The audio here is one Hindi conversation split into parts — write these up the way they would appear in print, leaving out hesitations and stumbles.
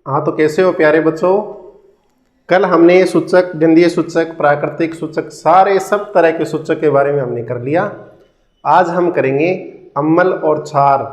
हाँ, तो कैसे हो प्यारे बच्चों। कल हमने सूचक, गंधीय सूचक, प्राकृतिक सूचक, सारे सब तरह के सूचक के बारे में हमने कर लिया। आज हम करेंगे अम्ल और क्षार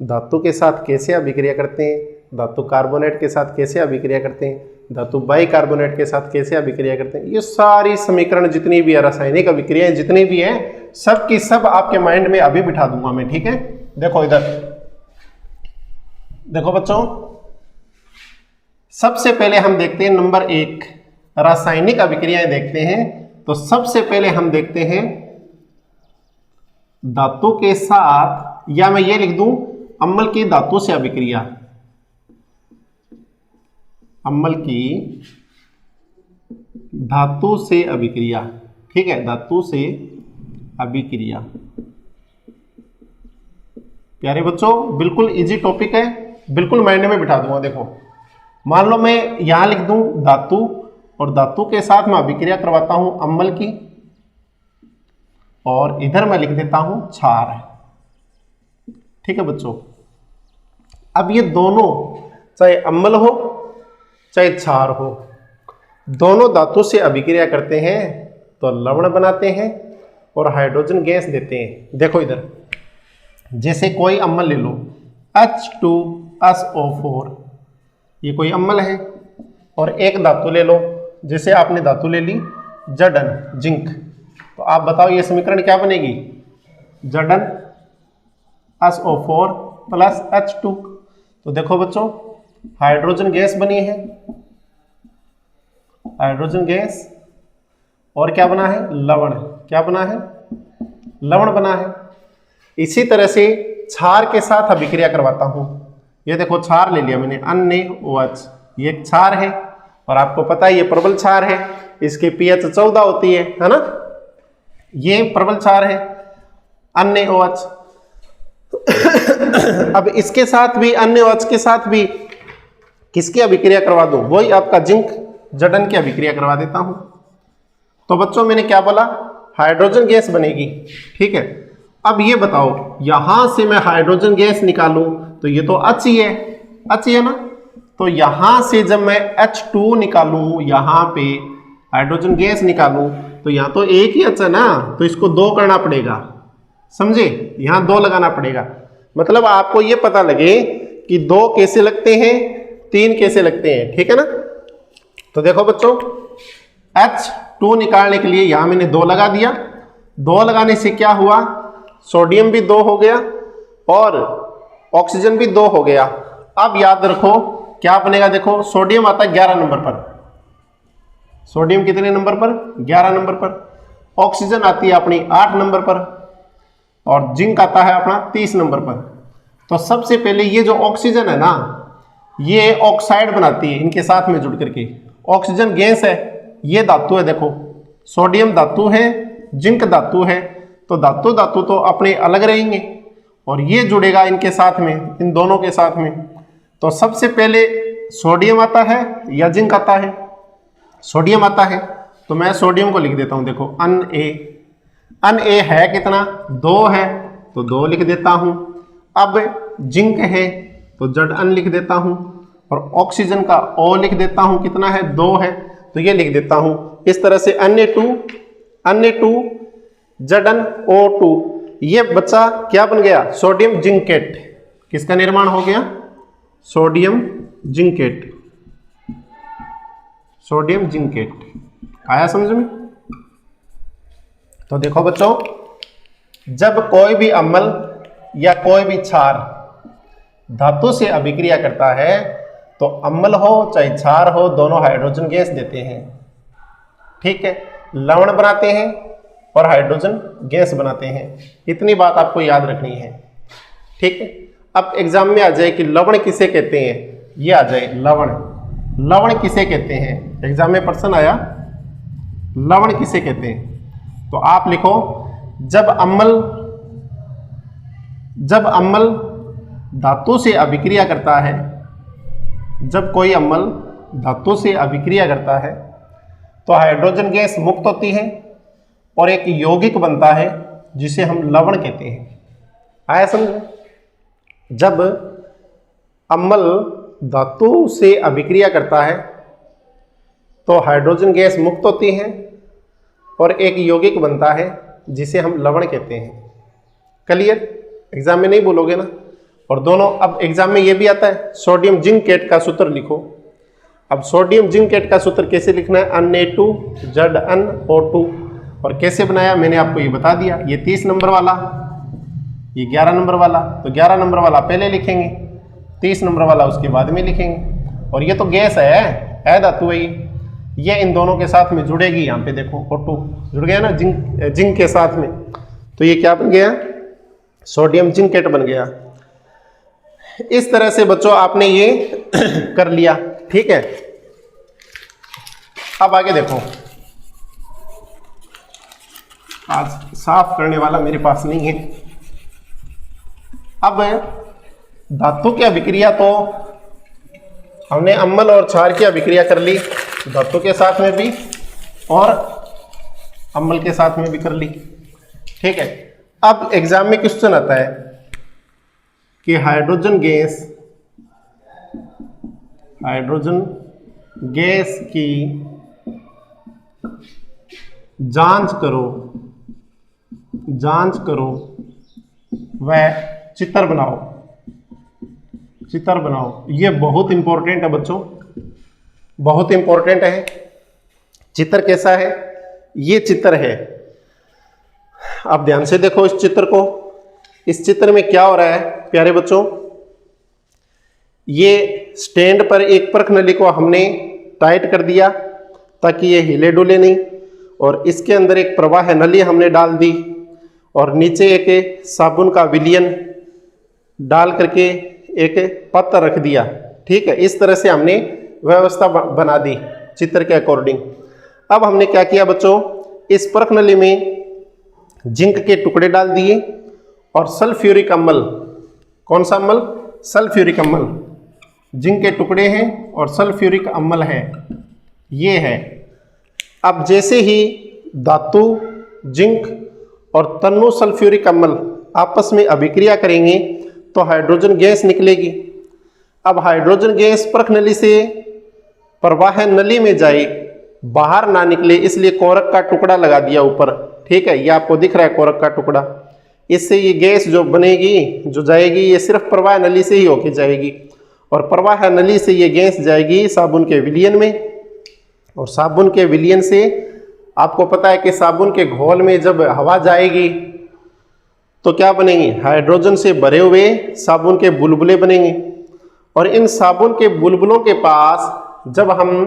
धातु के साथ कैसे अभिक्रिया करते हैं, धातु कार्बोनेट के साथ कैसे अभिक्रिया करते हैं, धातु बाइकार्बोनेट के साथ कैसे अभिक्रिया करते हैं। ये सारी समीकरण जितनी भी है, रासायनिक अभिक्रियाएं जितनी भी हैं, सब की सब आपके माइंड में अभी बिठा दूंगा मैं, ठीक है। देखो इधर देखो बच्चों, सबसे पहले हम देखते हैं नंबर 1 रासायनिक अभिक्रियाएं देखते हैं। तो सबसे पहले हम देखते हैं धातु के साथ, या मैं ये लिख दूं अम्ल की धातु से अभिक्रिया, अम्ल की धातु से अभिक्रिया, ठीक है, धातु से अभिक्रिया। प्यारे बच्चों बिल्कुल इजी टॉपिक है, बिल्कुल माइंड में बिठा दूंगा। देखो मान लो मैं यहां लिख दूं धातु, और धातु के साथ मैं अभिक्रिया करवाता हूं अम्ल की, और इधर मैं लिख देता हूं क्षार, ठीक है बच्चों। अब ये दोनों चाहे अम्ल हो चाहे क्षार हो, दोनों धातु से अभिक्रिया करते हैं तो लवण बनाते हैं और हाइड्रोजन गैस देते हैं। देखो इधर जैसे कोई अम्ल ले लो H2SO4, ये कोई अम्ल है, और एक धातु ले लो, जैसे आपने धातु ले ली जडन, जिंक, तो आप बताओ ये समीकरण क्या बनेगी, जडन SO4 प्लस H2। तो देखो बच्चों हाइड्रोजन गैस बनी है, हाइड्रोजन गैस, और क्या बना है, लवण, क्या बना है, लवण बना है। इसी तरह से क्षार के साथ अभिक्रिया करवाता हूं। ये देखो क्षार ले लिया मैंने, NaOH, ये क्षार है, और आपको पता है ये प्रबल क्षार है, इसकी pH 14 होती है ना, ये प्रबल क्षार है NaOH। अब इसके साथ भी, NaOH के साथ भी किसकी अभिक्रिया करवा दूं, वही आपका जिंक, जडन की अभिक्रिया करवा देता हूं। तो बच्चों मैंने क्या बोला, हाइड्रोजन गैस बनेगी, ठीक है। अब ये बताओ यहां से मैं हाइड्रोजन गैस निकालूं तो ये तो H ही है, H ही है ना, तो यहां से जब मैं H2 निकालूं, यहां पे हाइड्रोजन गैस निकालूं, तो यहां तो एक ही H है ना, तो इसको 2 करना पड़ेगा, समझे, यहां 2 लगाना पड़ेगा। मतलब आपको ये पता लगे कि 2 कैसे लगते हैं, 3 कैसे लगते हैं, ठीक है ना। तो देखो बच्चों H2 निकालने के लिए यहां मैंने 2 लगा दिया, 2 लगाने से क्या हुआ, सोडियम भी 2 हो गया और ऑक्सीजन भी 2 हो गया। अब याद रखो क्या बनेगा, देखो सोडियम आता है 11 नंबर पर, सोडियम कितने नंबर पर, 11 नंबर पर, ऑक्सीजन आती है अपनी 8 नंबर पर, और जिंक आता है अपना 30 नंबर पर। तो सबसे पहले ये जो ऑक्सीजन है ना, ये ऑक्साइड बनाती है इनके साथ में जुड़ करके, ऑक्सीजन गैस है, ये धातु है, देखो सोडियम धातु है, जिंक धातु है, तो धातु धातु तो अपने अलग रहेंगे, और ये जुड़ेगा इनके साथ में, इन दोनों के साथ में। तो सबसे पहले सोडियम आता है या जिंक आता है, सोडियम आता है, तो मैं सोडियम को लिख देता हूं, देखो Na है कितना, 2 है, तो 2 लिख देता हूं। अब जिंक है तो Zn लिख देता हूं, और ऑक्सीजन का O लिख देता हूं, कितना है, 2 है, तो ये लिख देता हूं। इस तरह से Na2 ZnO2, ये बच्चा क्या बन गया, सोडियम जिंकेट, किसका निर्माण हो गया, सोडियम जिंकेट, सोडियम जिंकेट, आया समझ में। तो देखो बच्चों जब कोई भी अम्ल या कोई भी क्षार धातु से अभिक्रिया करता है तो अम्ल हो चाहे क्षार हो, दोनों हाइड्रोजन गैस देते हैं, ठीक है, लवण बनाते हैं और हाइड्रोजन गैस बनाते हैं। इतनी बात आपको याद रखनी है, ठीक है। अब एग्जाम में आ जाए कि लवण किसे कहते हैं, ये आ जाए लवण, लवण किसे कहते हैं, एग्जाम में प्रश्न आया लवण किसे कहते हैं, तो आप लिखो जब अम्ल धातु से अभिक्रिया करता है, जब कोई अम्ल धातु से अभिक्रिया करता है तो हाइड्रोजन गैस मुक्त होती है और एक यौगिक बनता है जिसे हम लवण कहते हैं। आया समझ? जब अम्ल धातु से अभिक्रिया करता है तो हाइड्रोजन गैस मुक्त होती है और एक यौगिक बनता है जिसे हम लवण कहते हैं। क्लियर? एग्जाम में नहीं बोलोगे ना। और दोनों, अब एग्जाम में ये भी आता है सोडियम जिंकेट का सूत्र लिखो। अब सोडियम जिंकेट का सूत्र कैसे लिखना है? Na2ZnO2। और कैसे बनाया मैंने आपको ये बता दिया। ये 30 नंबर वाला, ये 11 नंबर वाला, तो 11 नंबर वाला पहले लिखेंगे, 30 नंबर वाला उसके बाद में लिखेंगे। और ये तो गैस है धातु है ये इन दोनों के साथ में जुड़ेगी। यहाँ पे देखो O2 जुड़ गया ना जिंक के साथ में, तो ये क्या बन गया? सोडियम जिंकेट बन गया। इस तरह से बच्चों आपने ये कर लिया, ठीक है। अब आगे देखो, आज साफ करने वाला मेरे पास नहीं है। अब धातु की अभिक्रिया तो हमने अम्ल और क्षार की अभिक्रिया कर ली, धातु के साथ में भी और अम्ल के साथ में भी कर ली, ठीक है। अब एग्जाम में क्वेश्चन आता है कि हाइड्रोजन गैस की जांच करो वह चित्र बनाओ। ये बहुत इंपॉर्टेंट है बच्चों, बहुत इंपॉर्टेंट है। चित्र कैसा है? ये चित्र है, आप ध्यान से देखो इस चित्र को। इस चित्र में क्या हो रहा है प्यारे बच्चों? ये स्टैंड पर एक परख नली को हमने टाइट कर दिया ताकि ये हिले डुले नहीं, और इसके अंदर एक प्रवाह नली हमने डाल दी, और नीचे एक साबुन का विलयन डाल करके एक पत्थर रख दिया, ठीक है। इस तरह से हमने व्यवस्था बना दी चित्र के अकॉर्डिंग। अब हमने क्या किया बच्चों? इस परख नली में जिंक के टुकड़े डाल दिए और सल्फ्यूरिक अम्ल, कौन सा अम्ल? सल्फ्यूरिक अम्ल। जिंक के टुकड़े हैं और सल्फ्यूरिक अम्ल है, ये है। अब जैसे ही धातु, जिंक और तन्नु सल्फ्यूरिक अम्ल आपस में अभिक्रिया करेंगे तो हाइड्रोजन गैस निकलेगी। अब हाइड्रोजन गैस परख नली से प्रवाह नली में जाए, बाहर ना निकले, इसलिए कोरक का टुकड़ा लगा दिया ऊपर, ठीक है। ये आपको दिख रहा है कोरक का टुकड़ा। इससे ये गैस जो बनेगी, जो जाएगी, ये सिर्फ प्रवाह नली से ही होके जाएगी, और प्रवाह नली से ये गैस जाएगी साबुन के विलयन में, और साबुन के विलयन से आपको पता है कि साबुन के घोल में जब हवा जाएगी तो क्या बनेंगे? हाइड्रोजन से भरे हुए साबुन के बुलबुले बनेंगे। और इन साबुन के बुलबुलों के पास जब हम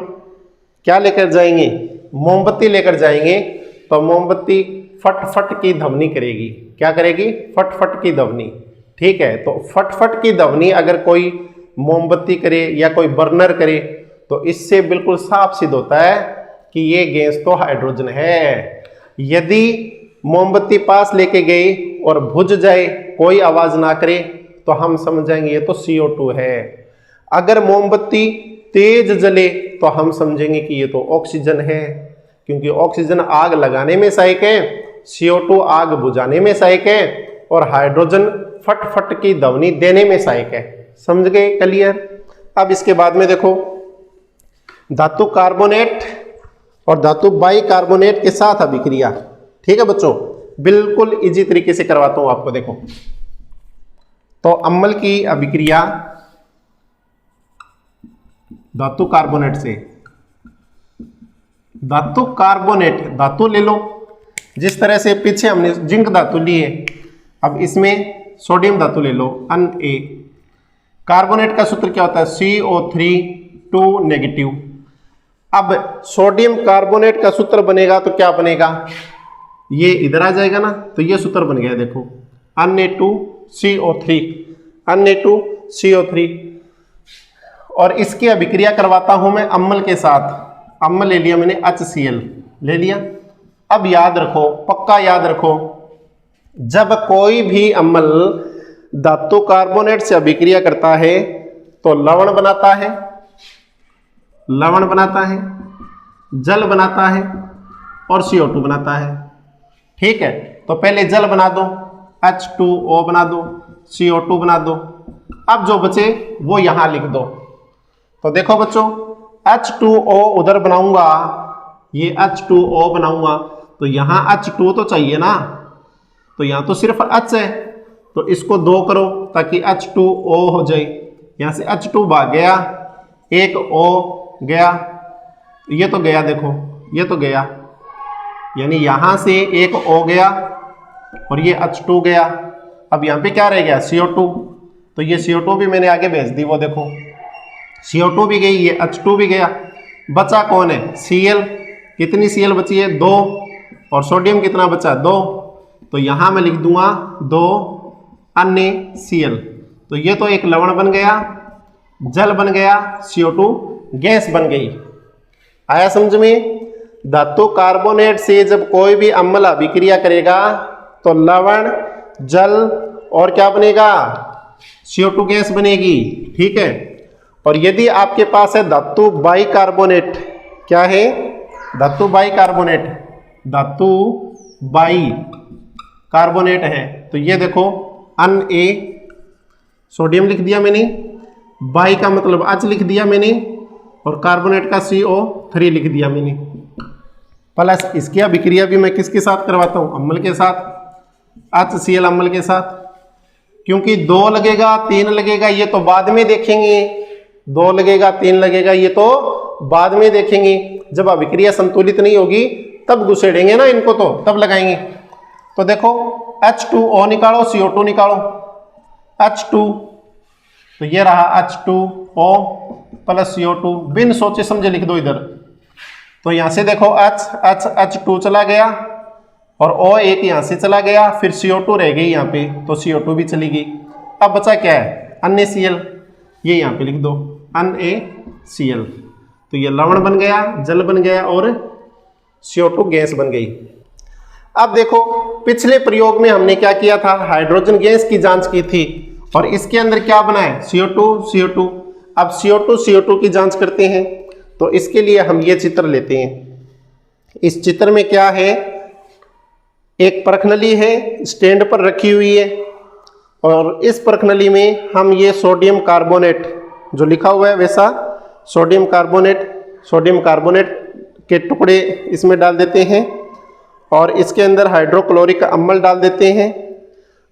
क्या लेकर जाएंगे? मोमबत्ती लेकर जाएंगे, तो मोमबत्ती फट फट की ध्वनि करेगी। क्या करेगी? फट फट की ध्वनि, ठीक है। तो फट फट की ध्वनि अगर कोई मोमबत्ती करे या कोई बर्नर करे तो इससे बिल्कुल साफ सिद्ध होता है कि ये गैस तो हाइड्रोजन है। यदि मोमबत्ती पास लेके गई और बुझ जाए, कोई आवाज ना करे, तो हम समझ जाएंगे ये तो CO2 है। अगर मोमबत्ती तेज जले तो हम समझेंगे कि ये तो ऑक्सीजन है, क्योंकि ऑक्सीजन आग लगाने में सहायक है, CO2 आग बुझाने में सहायक है, और हाइड्रोजन फट फट की ध्वनि देने में सहायक है। समझ गए? क्लियर? अब इसके बाद में देखो, धातु कार्बोनेट और धातु बाइकार्बोनेट के साथ अभिक्रिया, ठीक है बच्चों। बिल्कुल इजी तरीके से करवाता हूं आपको। देखो, तो अम्ल की अभिक्रिया धातु कार्बोनेट से, धातु कार्बोनेट, धातु ले लो, जिस तरह से पीछे हमने जिंक धातु ली है, अब इसमें सोडियम धातु ले लो, Na। कार्बोनेट का सूत्र क्या होता है? CO3 negative. अब सोडियम कार्बोनेट का सूत्र बनेगा तो क्या बनेगा? ये इधर आ जाएगा ना, तो ये सूत्र बन गया, देखो, Na2CO3, Na2CO3। और इसकी अभिक्रिया करवाता हूं मैं अम्ल के साथ। अम्ल ले लिया मैंने, HCl ले लिया। अब याद रखो, पक्का याद रखो, जब कोई भी अम्ल धातु कार्बोनेट से अभिक्रिया करता है तो लवण बनाता है, लवण बनाता है, जल बनाता है और CO2 बनाता है, ठीक है। तो पहले जल बना दो, H2O बना दो, CO2 बना दो। अब जो बचे वो यहां लिख दो, तो देखो बच्चों H2O उधर बनाऊंगा, ये H2O बनाऊंगा तो यहां H2 तो चाहिए ना, तो यहां तो सिर्फ H है तो इसको 2 करो ताकि H2O हो जाए। यहां से H2 भाग गया, एक O गया, ये तो गया, देखो ये तो गया, यानी यहां से एक O गया और ये H2 गया। अब यहाँ पे क्या रह गया CO2, तो ये CO2 भी मैंने आगे भेज दी, वो देखो CO2 भी गई, ये H2 भी गया, बचा कौन है Cl। कितनी Cl बची है 2 और सोडियम कितना बचा 2, तो यहाँ मैं लिख दूंगा 2 अन्य Cl। तो ये तो एक लवण बन गया, जल बन गया, CO2 गैस बन गई। आया समझ में? धातु कार्बोनेट से जब कोई भी अम्ल अभिक्रिया करेगा तो लवण, जल और क्या बनेगा CO2 गैस बनेगी, ठीक है। और यदि आपके पास है धातु बाइकार्बोनेट, क्या है धातु बाइकार्बोनेट, धातु बाइकार्बोनेट है, तो ये देखो Na सोडियम लिख दिया मैंने, बाई का मतलब H लिख दिया मैंने और कार्बोनेट का CO3 लिख दिया मैंने, प्लस इसकी अभिक्रिया भी मैं किसके साथ करवाता हूं अम्ल के साथ, HCl अम्ल के साथ। क्योंकि 2 लगेगा 3 लगेगा ये तो बाद में देखेंगे, 2 लगेगा 3 लगेगा ये तो बाद में देखेंगे, जब अभिक्रिया संतुलित नहीं होगी तब घुसेड़ेंगे ना इनको, तो तब लगाएंगे। तो देखो H2O निकालो, CO2 निकालो, H2 तो ये रहा H2O प्लस CO2, बिन सोचे समझे लिख दो इधर। तो यहां से देखो H2 चला गया और O एक यहां से चला गया, फिर CO2 रह गई यहाँ पे, तो CO2 भी चली गई। अब बचा क्या है NaCl, ये यहाँ पे लिख दो NaCl। तो ये लवण बन गया, जल बन गया और CO2 गैस बन गई। अब देखो पिछले प्रयोग में हमने क्या किया था, हाइड्रोजन गैस की जांच की थी और इसके अंदर क्या बना है CO2। अब CO2 की जांच करते हैं, तो इसके लिए हम ये चित्र लेते हैं। इस चित्र में क्या है, एक परखनली है स्टैंड पर रखी हुई है और इस परखनली में हम ये सोडियम कार्बोनेट जो लिखा हुआ है वैसा सोडियम कार्बोनेट के टुकड़े इसमें डाल देते हैं और इसके अंदर हाइड्रोक्लोरिक अम्ल डाल देते हैं।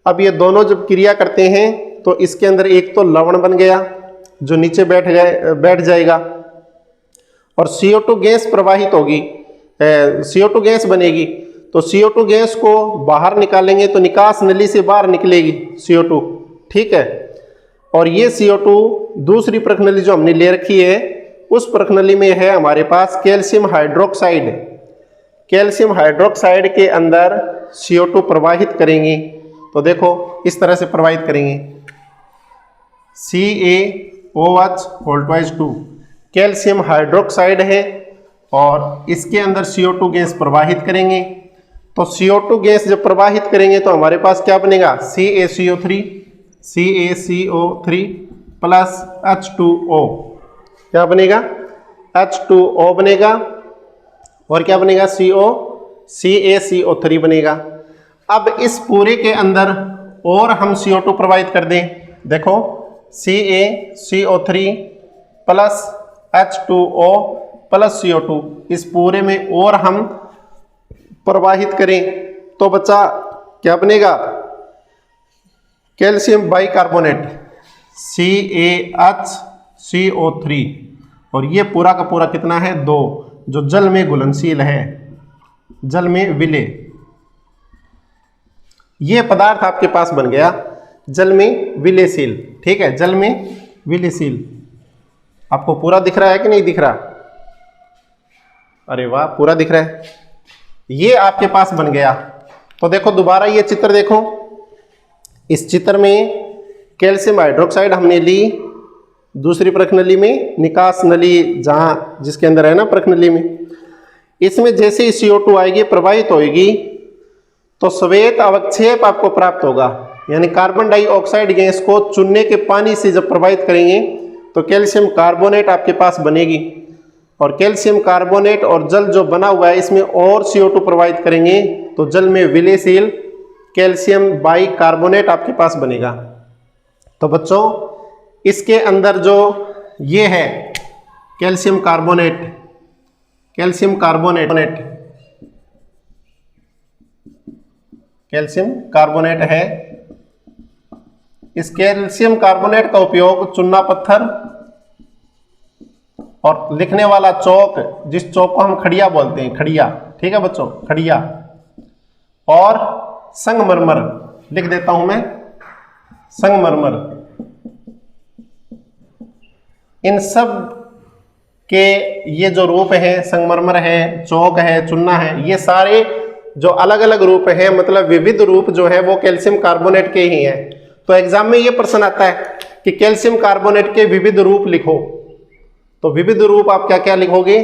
अब ये दोनों जब क्रिया करते हैं तो इसके अंदर एक तो लवण बन गया जो नीचे बैठ जाएगा और CO2 गैस प्रवाहित होगी, CO2 गैस बनेगी। तो CO2 गैस को बाहर निकालेंगे तो निकास नली से बाहर निकलेगी CO2, ठीक है। और ये CO2 दूसरी प्रखनली जो हमने ले रखी है उस प्रखनली में है हमारे पास कैल्शियम हाइड्रोक्साइड। कैल्शियम हाइड्रोक्साइड के अंदर CO2 प्रवाहित करेंगे, तो देखो इस तरह से प्रवाहित करेंगे CaOH2 कैल्शियम हाइड्रोक्साइड है और इसके अंदर CO2 गैस प्रवाहित करेंगे। तो CO2 गैस जब प्रवाहित करेंगे तो हमारे पास क्या बनेगा CaCO3 प्लस H2O, क्या बनेगा H2O बनेगा और क्या बनेगा CaCO3 बनेगा। अब इस पूरे के अंदर और हम CO2 प्रवाहित कर दें, देखो CaCO3 plus H2O plus CO2, इस पूरे में और हम प्रवाहित करें तो बचा क्या बनेगा कैल्शियम बाइकार्बोनेट CaHCO3 और ये पूरा का पूरा कितना है 2, जो जल में घुलनशील है, जल में विलय। ये पदार्थ आपके पास बन गया जल में विलयशील, ठीक है, जल में विलयशील। आपको पूरा दिख रहा है कि नहीं दिख रहा? अरे वाह, पूरा दिख रहा है। ये आपके पास बन गया। तो देखो दोबारा ये चित्र देखो, इस चित्र में कैल्शियम हाइड्रोक्साइड हमने ली दूसरी प्रखनली में, निकास नली जहां जिसके अंदर है ना प्रखनली में, इसमें जैसे ही CO2 आएगी प्रवाहित होएगी तो श्वेत अवक्षेप आपको प्राप्त होगा, यानी कार्बन डाइऑक्साइड गैस को चूने के पानी से जब प्रवाहित करेंगे तो कैल्शियम कार्बोनेट आपके पास बनेगी और कैल्शियम कार्बोनेट और जल जो बना हुआ है इसमें और CO2 प्रवाहित करेंगे तो जल में विलयशील कैल्शियम बाइकार्बोनेट आपके पास बनेगा। तो बच्चों इसके अंदर जो ये है calcium carbonate, calcium carbonate, calcium carbonate है। इस कैल्शियम कार्बोनेट का उपयोग चूना पत्थर और लिखने वाला चौक, जिस चौक को हम खड़िया बोलते हैं, खड़िया, ठीक है बच्चों, खड़िया, और संगमरमर, लिख देता हूं मैं, संगमरमर, इन सब के ये जो रूप है, संगमरमर है, चौक है, चूना है, ये सारे जो अलग अलग रूप हैं, मतलब विविध रूप जो है वो कैल्शियम कार्बोनेट के ही हैं। तो एग्जाम में ये प्रश्न आता है कि कैल्शियम कार्बोनेट के विविध रूप लिखो, तो विविध रूप आप क्या क्या लिखोगे?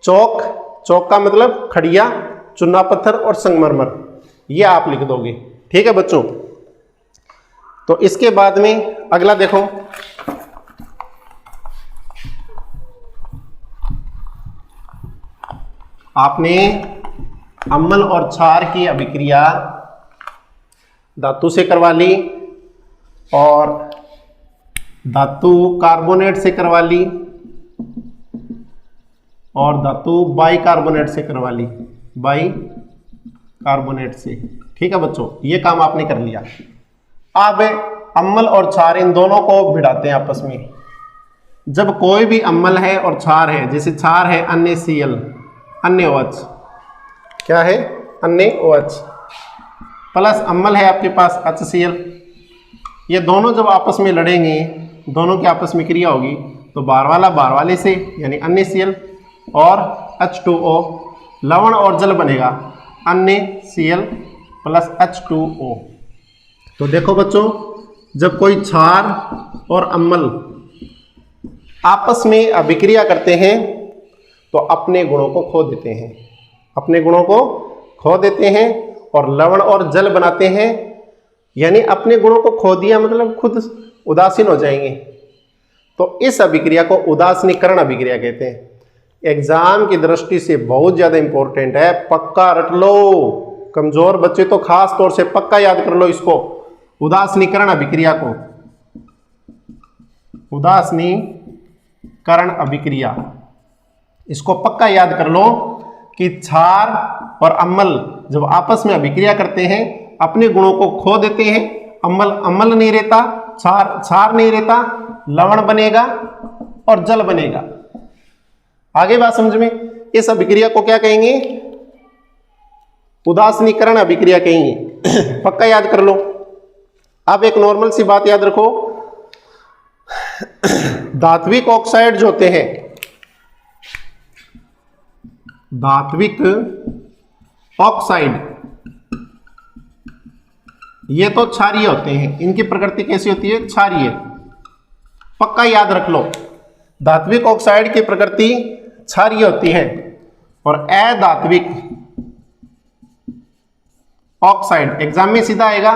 चौक, चौक का मतलब खड़िया, चूना पत्थर और संगमरमर, ये आप लिख दोगे, ठीक है बच्चों। तो इसके बाद में अगला देखो, आपने अम्ल और क्षार की अभिक्रिया धातु से करवा ली और धातु कार्बोनेट से करवा ली और धातु बाइकार्बोनेट से करवा ली, बाइकार्बोनेट से, ठीक है बच्चों, ये काम आपने कर लिया। अब अम्ल और क्षार, इन दोनों को भिड़ाते हैं आपस में। जब कोई भी अम्ल है और क्षार है, जैसे क्षार है NaCl, अन्य OH, क्या है? अन्य OH, प्लस अम्ल है आपके पास HCl, ये दोनों जब आपस में लड़ेंगे, दोनों की आपस में क्रिया होगी, तो बार वाला बार वाले से यानी NaCl और H2O, लवण और जल बनेगा NaCl प्लस H2O। तो देखो बच्चों, जब कोई क्षार और अम्ल आपस में अभिक्रिया करते हैं तो अपने गुणों को खो देते हैं, अपने गुणों को खो देते हैं और लवण और जल बनाते हैं, यानी अपने गुणों को खो दिया मतलब खुद उदासीन हो जाएंगे। तो इस अभिक्रिया को उदासीनीकरण अभिक्रिया कहते हैं। एग्जाम की दृष्टि से बहुत ज्यादा इंपॉर्टेंट है, पक्का रट लो, कमजोर बच्चे तो खास तौर से पक्का याद कर लो इसको, उदासीनीकरण अभिक्रिया को, उदासीनीकरण अभिक्रिया, इसको पक्का याद कर लो कि क्षार और अम्ल जब आपस में अभिक्रिया करते हैं अपने गुणों को खो देते हैं। अम्ल नहीं रहता, क्षार नहीं रहता, लवण बनेगा और जल बनेगा। आगे बात समझ में, इस अभिक्रिया को क्या कहेंगे? उदासीनीकरण अभिक्रिया कहेंगे, पक्का याद कर लो। अब एक नॉर्मल सी बात याद रखो, धात्विक ऑक्साइड जो होते हैं, धात्विक ऑक्साइड, ये तो क्षारीय होते हैं, इनकी प्रकृति कैसी होती है? क्षारीय, पक्का याद रख लो। धात्विक ऑक्साइड की प्रकृति क्षारीय होती है और अधात्विक ऑक्साइड, एग्जाम में सीधा आएगा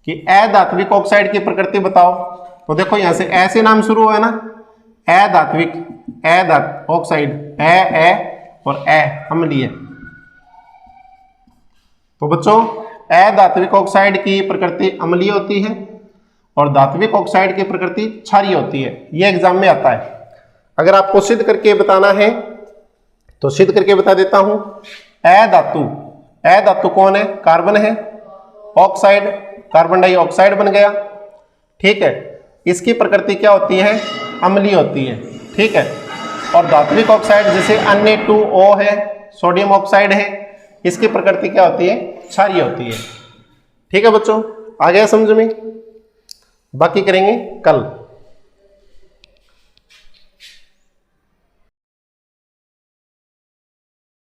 कि अधात्विक ऑक्साइड की प्रकृति बताओ, तो देखो यहां से ऐसे नाम शुरू हुआ है ना, अधात्विक, ऑक्साइड, ए और अम्लीय। तो बच्चों अधात्विक ऑक्साइड की प्रकृति अम्लीय होती है और धात्विक ऑक्साइड की प्रकृति क्षारीय होती है, यह एग्जाम में आता है। अगर आपको सिद्ध करके बताना है तो सिद्ध करके बता देता हूं। अधातु कौन है? कार्बन है, ऑक्साइड कार्बन डाइऑक्साइड बन गया, ठीक है। इसकी प्रकृति क्या होती है? अम्लीय होती है, ठीक है। और धात्विक ऑक्साइड जैसे Na2O है, सोडियम ऑक्साइड है, इसकी प्रकृति क्या होती है? क्षारीय होती है, ठीक है बच्चों। आ गया समझ में? बाकी करेंगे कल।